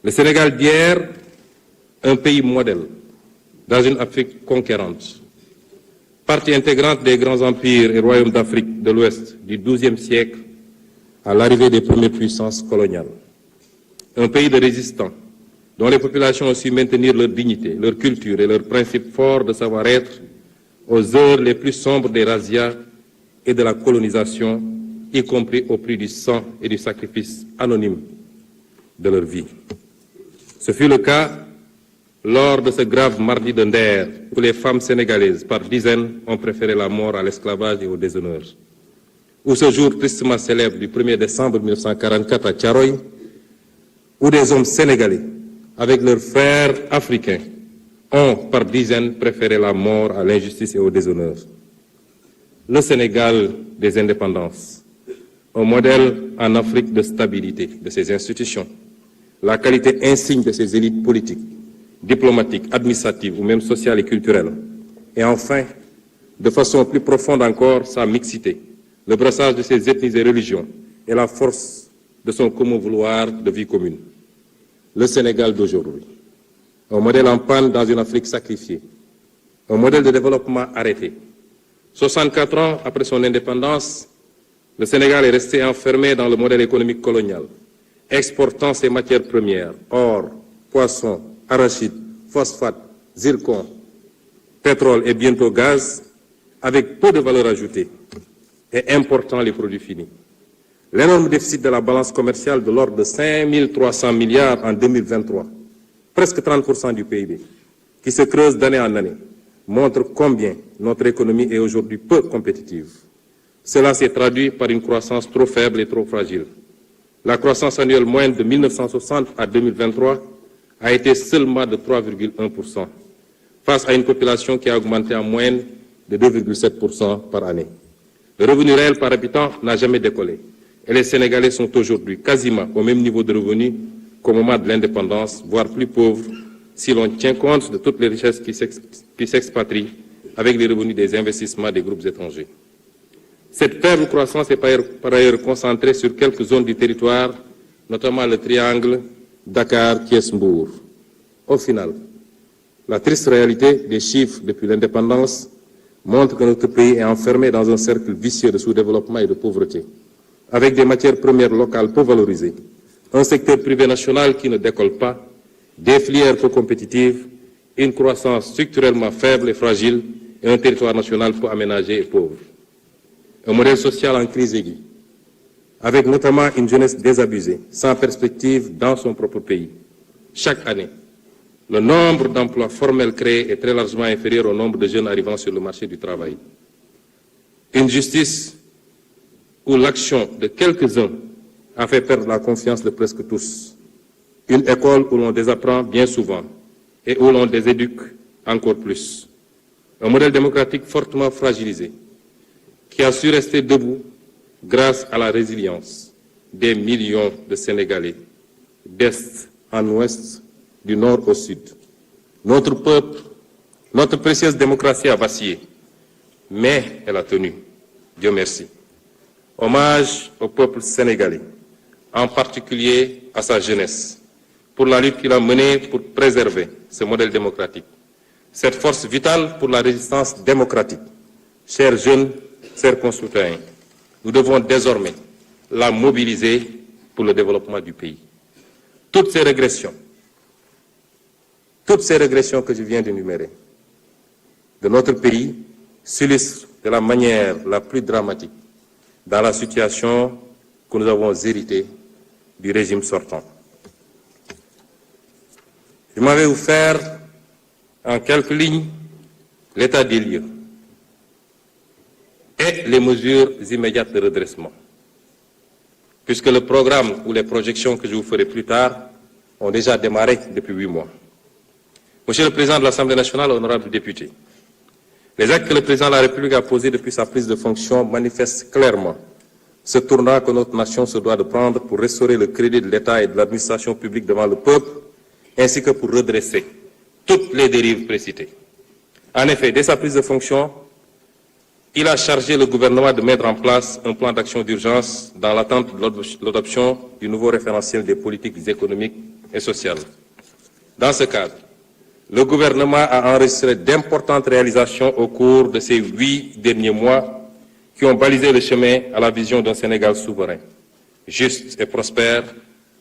Le Sénégal d'hier, un pays modèle dans une Afrique conquérante, partie intégrante des grands empires et royaumes d'Afrique de l'Ouest du XIIe siècle à l'arrivée des premières puissances coloniales. Un pays de résistants, dont les populations ont su maintenir leur dignité, leur culture et leurs principes forts de savoir-être aux heures les plus sombres des razzias et de la colonisation, y compris au prix du sang et du sacrifice anonyme de leur vie. Ce fut le cas lors de ce grave mardi de Nder, où les femmes sénégalaises, par dizaines, ont préféré la mort à l'esclavage et au déshonneur. Ou ce jour tristement célèbre du 1er décembre 1944 à Thiaroye, où des hommes sénégalais, avec leurs frères africains, ont par dizaines préféré la mort à l'injustice et au déshonneur. Le Sénégal des indépendances, un modèle en Afrique de stabilité de ses institutions, la qualité insigne de ses élites politiques, diplomatiques, administratives ou même sociales et culturelles. Et enfin, de façon plus profonde encore, sa mixité, le brassage de ses ethnies et religions et la force de son commun vouloir de vie commune. Le Sénégal d'aujourd'hui, un modèle en panne dans une Afrique sacrifiée, un modèle de développement arrêté. 64 ans après son indépendance, le Sénégal est resté enfermé dans le modèle économique colonial, exportant ses matières premières, or, poissons, arachides, phosphate, zircon, pétrole et bientôt gaz, avec peu de valeur ajoutée et important les produits finis. L'énorme déficit de la balance commerciale de l'ordre de 5 300 milliards en 2023, presque 30% du PIB, qui se creuse d'année en année, montre combien notre économie est aujourd'hui peu compétitive. Cela s'est traduit par une croissance trop faible et trop fragile. La croissance annuelle moyenne de 1960 à 2023 a été seulement de 3,1%, face à une population qui a augmenté en moyenne de 2,7% par année. Le revenu réel par habitant n'a jamais décollé, et les Sénégalais sont aujourd'hui quasiment au même niveau de revenu qu'au moment de l'indépendance, voire plus pauvres, si l'on tient compte de toutes les richesses qui s'expatrient avec les revenus des investissements des groupes étrangers. Cette faible croissance est par ailleurs concentrée sur quelques zones du territoire, notamment le triangle Dakar-Thiès-Mbour. Au final, la triste réalité des chiffres depuis l'indépendance montre que notre pays est enfermé dans un cercle vicieux de sous-développement et de pauvreté, avec des matières premières locales peu valorisées, un secteur privé national qui ne décolle pas, des filières peu compétitives, une croissance structurellement faible et fragile et un territoire national peu aménagé et pauvre. Un modèle social en crise aiguë, avec notamment une jeunesse désabusée, sans perspective dans son propre pays. Chaque année, le nombre d'emplois formels créés est très largement inférieur au nombre de jeunes arrivant sur le marché du travail. Une justice où l'action de quelques-uns a fait perdre la confiance de presque tous. Une école où l'on désapprend bien souvent et où l'on déséduque encore plus. Un modèle démocratique fortement fragilisé, qui a su rester debout grâce à la résilience des millions de Sénégalais, d'Est en Ouest, du Nord au Sud. Notre peuple, notre précieuse démocratie a vacillé, mais elle a tenu. Dieu merci. Hommage au peuple sénégalais, en particulier à sa jeunesse, pour la lutte qu'il a menée pour préserver ce modèle démocratique. Cette force vitale pour la résistance démocratique. Chers jeunes, chers concitoyens, nous devons désormais la mobiliser pour le développement du pays. Toutes ces régressions que je viens d'énumérer de notre pays s'illustrent de la manière la plus dramatique dans la situation que nous avons héritée du régime sortant. Je m'en vais vous faire en quelques lignes l'état des lieux et les mesures immédiates de redressement, puisque le programme ou les projections que je vous ferai plus tard ont déjà démarré depuis 8 mois. Monsieur le Président de l'Assemblée nationale, honorables députés, les actes que le Président de la République a posés depuis sa prise de fonction manifestent clairement ce tournant que notre nation se doit de prendre pour restaurer le crédit de l'État et de l'administration publique devant le peuple, ainsi que pour redresser toutes les dérives précitées. En effet, dès sa prise de fonction, il a chargé le gouvernement de mettre en place un plan d'action d'urgence dans l'attente de l'adoption du nouveau référentiel des politiques économiques et sociale. Dans ce cadre, le gouvernement a enregistré d'importantes réalisations au cours de ces 8 derniers mois qui ont balisé le chemin à la vision d'un Sénégal souverain, juste et prospère,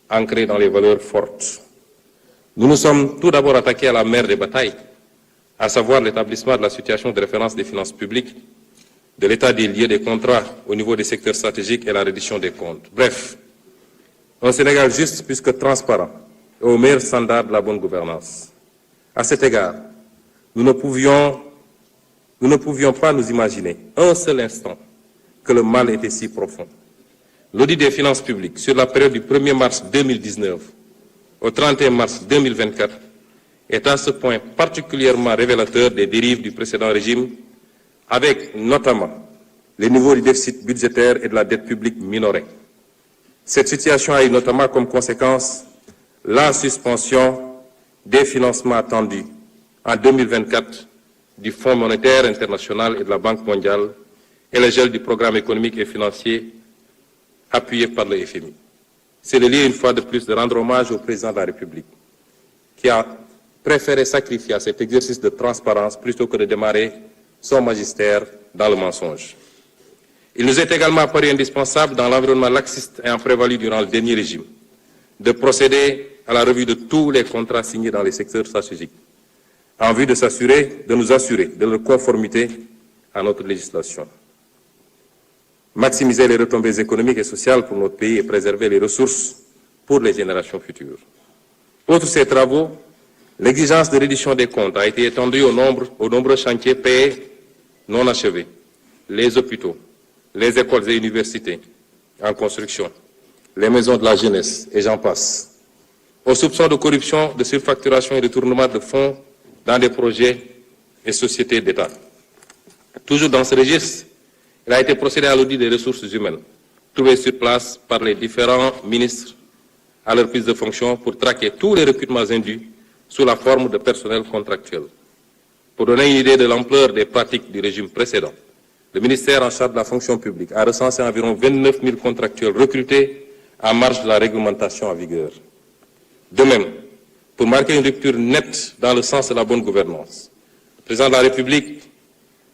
ancré dans les valeurs fortes. Nous nous sommes tout d'abord attaqués à la mère des batailles, à savoir l'établissement de la situation de référence des finances publiques, de l'état des lieux des contrats au niveau des secteurs stratégiques et la reddition des comptes. Bref, un Sénégal juste plus que transparent et au meilleur standard de la bonne gouvernance. À cet égard, nous ne pouvions pas nous imaginer un seul instant que le mal était si profond. L'audit des finances publiques sur la période du 1er mars 2019 au 31 mars 2024 est à ce point particulièrement révélateur des dérives du précédent régime, avec notamment les niveaux du déficit budgétaire et de la dette publique minorés. Cette situation a eu notamment comme conséquence la suspension des financements attendus en 2024 du Fonds monétaire international et de la Banque mondiale et le gel du programme économique et financier appuyé par le FMI. C'est le lieu, une fois de plus, de rendre hommage au président de la République, qui a préféré sacrifier à cet exercice de transparence plutôt que de démarrer son magistère dans le mensonge. Il nous est également paru indispensable, dans l'environnement laxiste ayant prévalu durant le dernier régime, de procéder à la revue de tous les contrats signés dans les secteurs stratégiques, en vue de nous assurer de leur conformité à notre législation. Maximiser les retombées économiques et sociales pour notre pays et préserver les ressources pour les générations futures. Outre ces travaux, l'exigence de reddition des comptes a été étendue aux nombreux chantiers payés non achevés, les hôpitaux, les écoles et universités en construction, les maisons de la jeunesse, et j'en passe. Aux soupçons de corruption, de surfacturation et de détournement de fonds dans des projets et sociétés d'État. Toujours dans ce registre, il a été procédé à l'audit des ressources humaines, trouvées sur place par les différents ministres à leur prise de fonction pour traquer tous les recrutements indus sous la forme de personnel contractuel. Pour donner une idée de l'ampleur des pratiques du régime précédent, le ministère en charge de la fonction publique a recensé environ 29 000 contractuels recrutés en marge de la réglementation en vigueur. De même, pour marquer une rupture nette dans le sens de la bonne gouvernance, le président de la République,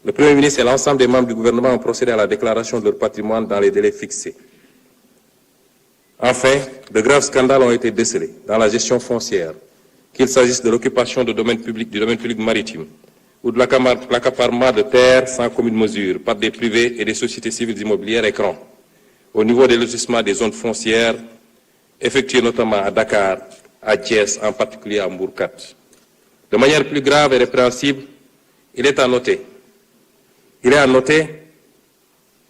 le Premier ministre et l'ensemble des membres du gouvernement ont procédé à la déclaration de leur patrimoine dans les délais fixés. Enfin, de graves scandales ont été décelés dans la gestion foncière, qu'il s'agisse de l'occupation du domaine public maritime ou de l'accaparement de terres sans commune mesure par des privés et des sociétés civiles immobilières écrans, au niveau des lotissements des zones foncières, effectués notamment à Dakar, à Thiès, en particulier à Mbourkat. De manière plus grave et répréhensible, il est à noter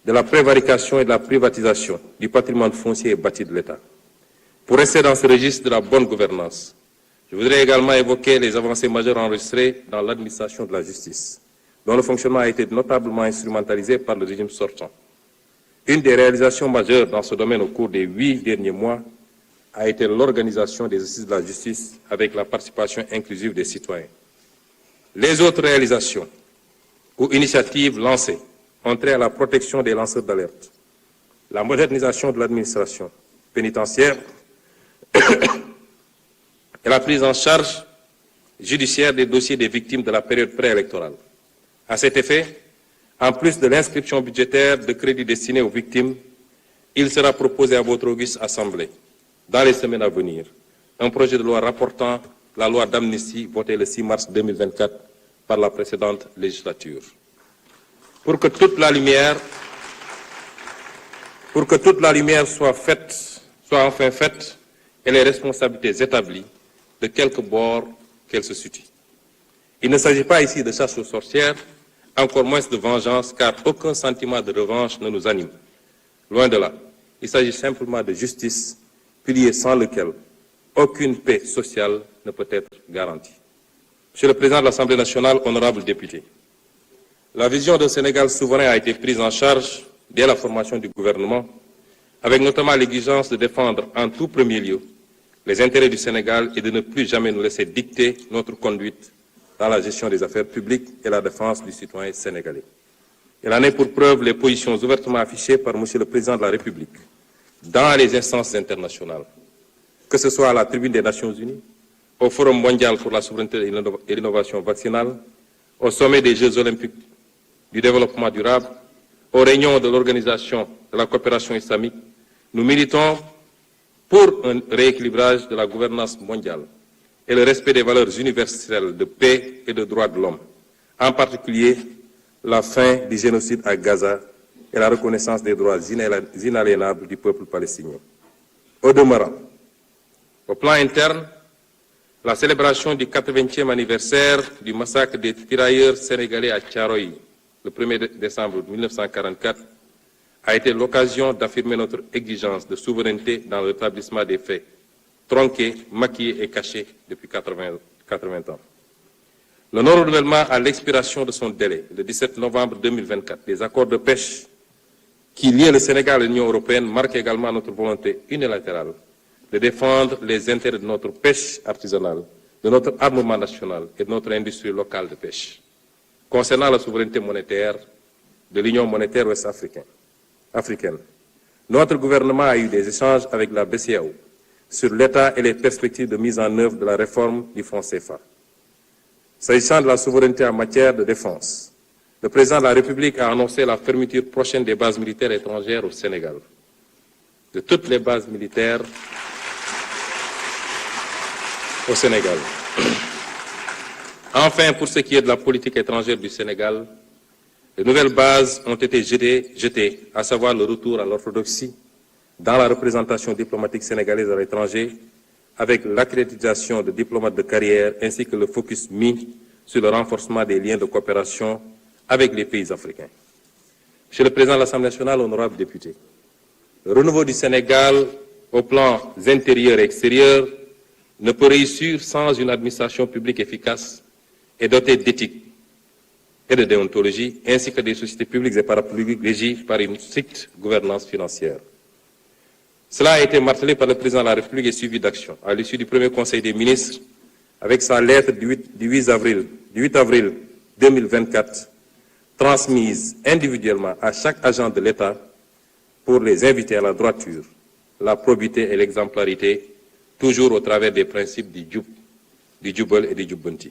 de la prévarication et de la privatisation du patrimoine foncier et bâti de l'État. Pour rester dans ce registre de la bonne gouvernance, je voudrais également évoquer les avancées majeures enregistrées dans l'administration de la justice, dont le fonctionnement a été notablement instrumentalisé par le régime sortant. Une des réalisations majeures dans ce domaine au cours des 8 derniers mois a été l'organisation des assises de la justice avec la participation inclusive des citoyens. Les autres réalisations ou initiatives lancées ont trait à la protection des lanceurs d'alerte, la modernisation de l'administration pénitentiaire et la prise en charge judiciaire des dossiers des victimes de la période préélectorale. À cet effet, en plus de l'inscription budgétaire de crédits destinés aux victimes, il sera proposé à votre auguste Assemblée, dans les semaines à venir, un projet de loi rapportant la loi d'amnistie votée le 6 mars 2024 par la précédente législature. Pour que toute la lumière soit enfin faite et les responsabilités établies de quelque bord qu'elles se situent. Il ne s'agit pas ici de chasse aux sorcières, encore moins de vengeance, car aucun sentiment de revanche ne nous anime. Loin de là, il s'agit simplement de justice, pilier sans lequel aucune paix sociale ne peut être garantie. Monsieur le Président de l'Assemblée nationale, honorables députés, la vision d'un Sénégal souverain a été prise en charge dès la formation du gouvernement, avec notamment l'exigence de défendre en tout premier lieu les intérêts du Sénégal et de ne plus jamais nous laisser dicter notre conduite dans la gestion des affaires publiques et la défense du citoyen sénégalais. Il en est pour preuve les positions ouvertement affichées par Monsieur le Président de la République dans les instances internationales, que ce soit à la tribune des Nations Unies, au Forum mondial pour la souveraineté et l'innovation vaccinale, au sommet des Jeux olympiques du développement durable, aux réunions de l'Organisation de la coopération islamique, nous militons pour un rééquilibrage de la gouvernance mondiale et le respect des valeurs universelles de paix et de droits de l'homme, en particulier la fin du génocide à Gaza et la reconnaissance des droits inaliénables du peuple palestinien. Au demeurant, au plan interne, la célébration du 80e anniversaire du massacre des tirailleurs sénégalais à Thiaroye, le 1er décembre 1944, a été l'occasion d'affirmer notre exigence de souveraineté dans le rétablissement des faits, tronqués, maquillés et cachés depuis 80 ans. Le non-renouvellement à l'expiration de son délai, le 17 novembre 2024, des accords de pêche qui lient le Sénégal à l'Union européenne marque également notre volonté unilatérale de défendre les intérêts de notre pêche artisanale, de notre armement national et de notre industrie locale de pêche. Concernant la souveraineté monétaire de l'Union monétaire ouest-africaine, notre gouvernement a eu des échanges avec la BCEAO sur l'état et les perspectives de mise en œuvre de la réforme du franc CFA. S'agissant de la souveraineté en matière de défense, le président de la République a annoncé la fermeture prochaine des bases militaires étrangères au Sénégal. De toutes les bases militaires au Sénégal. Enfin, pour ce qui est de la politique étrangère du Sénégal, de nouvelles bases ont été jetées, à savoir le retour à l'orthodoxie dans la représentation diplomatique sénégalaise à l'étranger, avec l'accréditation de diplomates de carrière ainsi que le focus mis sur le renforcement des liens de coopération avec les pays africains. Monsieur le Président de l'Assemblée nationale, honorables députés, le renouveau du Sénégal au plan intérieur et extérieur ne peut réussir sans une administration publique efficace et dotée d'éthique et de déontologie, ainsi que des sociétés publiques et parapubliques régies par une stricte gouvernance financière. Cela a été martelé par le Président de la République et suivi d'action. À l'issue du premier Conseil des ministres, avec sa lettre du 8 avril 2024, transmise individuellement à chaque agent de l'État pour les inviter à la droiture, la probité et l'exemplarité, toujours au travers des principes du Jubal et du Jubbanti.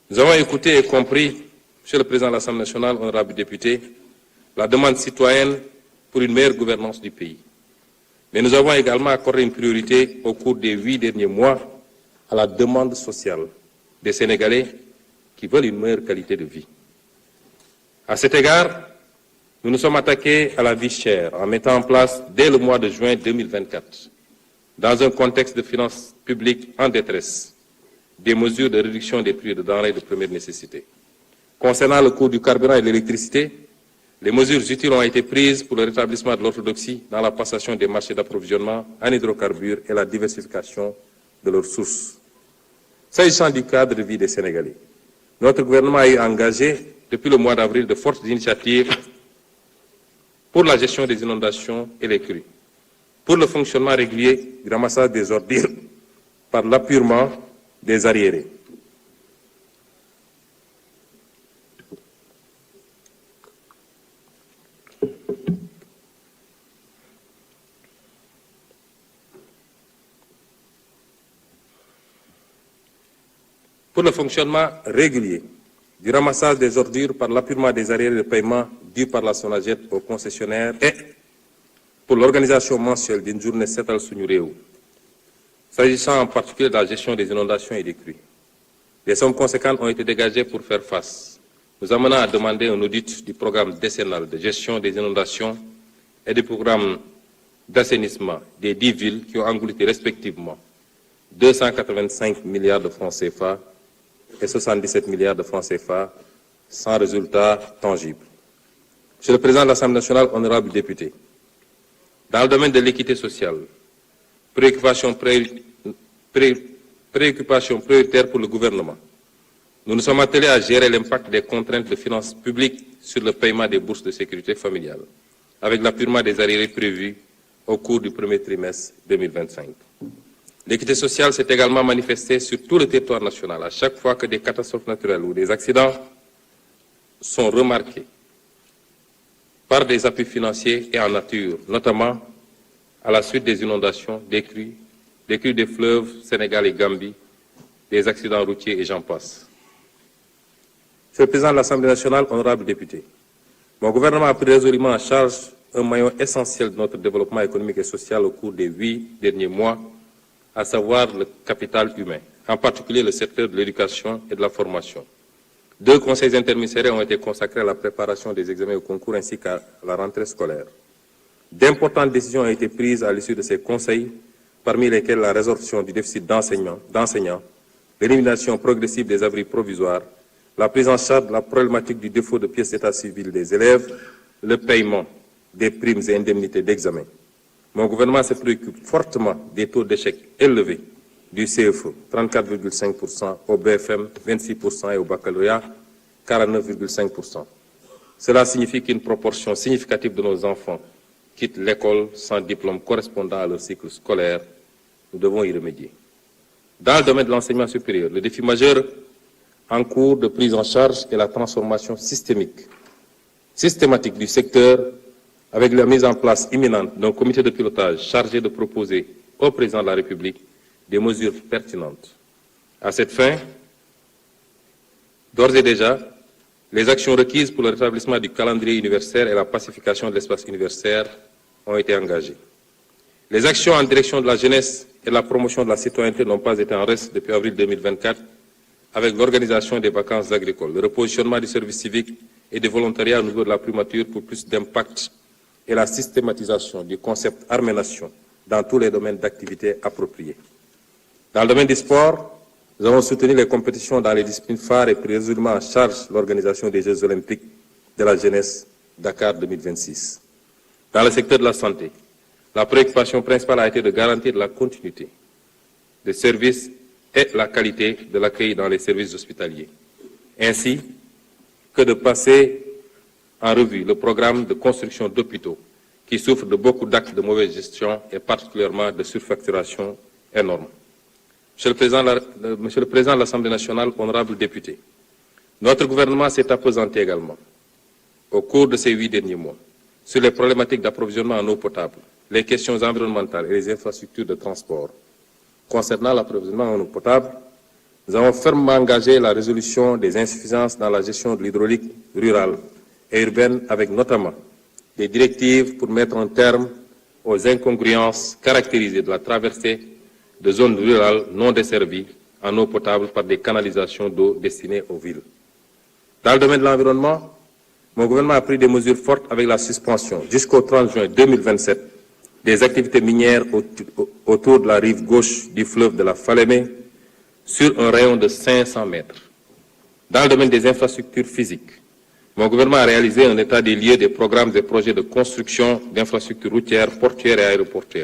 Nous avons écouté et compris, Monsieur le Président de l'Assemblée nationale, honorables députés, la demande citoyenne pour une meilleure gouvernance du pays. Mais nous avons également accordé une priorité au cours des 8 derniers mois à la demande sociale des Sénégalais qui veulent une meilleure qualité de vie. À cet égard, nous nous sommes attaqués à la vie chère en mettant en place, dès le mois de juin 2024, dans un contexte de finances publiques en détresse, des mesures de réduction des prix de denrées de première nécessité. Concernant le coût du carburant et de l'électricité, les mesures utiles ont été prises pour le rétablissement de l'orthodoxie dans la passation des marchés d'approvisionnement en hydrocarbures et la diversification de leurs sources. S'agissant du cadre de vie des Sénégalais, notre gouvernement a engagé depuis le mois d'avril de fortes initiatives pour la gestion des inondations et les crues, pour le fonctionnement régulier du ramassage des ordures par l'appurement des arriérés. Pour le fonctionnement régulier du ramassage des ordures par l'appurement des arriérés de paiement dus par la SONAGED aux concessionnaires et pour l'organisation mensuelle d'une journée Setal Suñu Réew, s'agissant en particulier de la gestion des inondations et des crues. Des sommes conséquentes ont été dégagées pour faire face, nous amenant à demander un audit du programme décennal de gestion des inondations et du programme d'assainissement des 10 villes qui ont englouti respectivement 285 milliards de francs CFA et 77 milliards de francs CFA sans résultat tangible. Monsieur le Président de l'Assemblée nationale, honorables députés, dans le domaine de l'équité sociale, préoccupation prioritaire pour le gouvernement, nous nous sommes attelés à gérer l'impact des contraintes de finances publiques sur le paiement des bourses de sécurité familiale, avec l'appurement des arriérés prévus au cours du premier trimestre 2025. L'équité sociale s'est également manifestée sur tout le territoire national à chaque fois que des catastrophes naturelles ou des accidents sont remarqués par des appuis financiers et en nature, notamment à la suite des inondations, des crues des fleuves Sénégal et Gambie, des accidents routiers et j'en passe. Monsieur le Président de l'Assemblée nationale, honorables députés, mon gouvernement a pris résolument en charge un maillon essentiel de notre développement économique et social au cours des 8 derniers mois, à savoir le capital humain, en particulier le secteur de l'éducation et de la formation. 2 conseils interministériels ont été consacrés à la préparation des examens au concours ainsi qu'à la rentrée scolaire. D'importantes décisions ont été prises à l'issue de ces conseils, parmi lesquelles la résorption du déficit d'enseignants, l'élimination progressive des abris provisoires, la prise en charge de la problématique du défaut de pièces d'état civil des élèves, le paiement des primes et indemnités d'examen. Mon gouvernement se préoccupe fortement des taux d'échec élevés du CFE, 34,5%, au BFM, 26% et au baccalauréat, 49,5%. Cela signifie qu'une proportion significative de nos enfants quittent l'école sans diplôme correspondant à leur cycle scolaire. Nous devons y remédier. Dans le domaine de l'enseignement supérieur, le défi majeur en cours de prise en charge est la transformation systématique du secteur avec la mise en place imminente d'un comité de pilotage chargé de proposer au président de la République des mesures pertinentes. À cette fin, d'ores et déjà, les actions requises pour le rétablissement du calendrier universitaire et la pacification de l'espace universitaire ont été engagées. Les actions en direction de la jeunesse et de la promotion de la citoyenneté n'ont pas été en reste depuis avril 2024 avec l'organisation des vacances agricoles, le repositionnement du service civique et du volontariat au niveau de la primature pour plus d'impact et la systématisation du concept armée-nation dans tous les domaines d'activité appropriés. Dans le domaine du sport, nous avons soutenu les compétitions dans les disciplines phares et pris résolument en charge l'organisation des Jeux olympiques de la jeunesse Dakar 2026. Dans le secteur de la santé, la préoccupation principale a été de garantir la continuité des services et la qualité de l'accueil dans les services hospitaliers, ainsi que de passer en revue le programme de construction d'hôpitaux qui souffre de beaucoup d'actes de mauvaise gestion et particulièrement de surfacturation énorme. Monsieur le Président de l'Assemblée nationale, honorables députés, notre gouvernement s'est appesanti également, au cours de ces 8 derniers mois, sur les problématiques d'approvisionnement en eau potable, les questions environnementales et les infrastructures de transport. Concernant l'approvisionnement en eau potable, nous avons fermement engagé la résolution des insuffisances dans la gestion de l'hydraulique rurale et urbaine, avec notamment des directives pour mettre un terme aux incongruences caractérisées de la traversée de zones rurales non desservies en eau potable par des canalisations d'eau destinées aux villes. Dans le domaine de l'environnement, mon gouvernement a pris des mesures fortes avec la suspension jusqu'au 30 juin 2027 des activités minières autour de la rive gauche du fleuve de la Falémé sur un rayon de 500 mètres. Dans le domaine des infrastructures physiques, mon gouvernement a réalisé un état des lieux des programmes et projets de construction d'infrastructures routières, portuaires et aéroportuaires.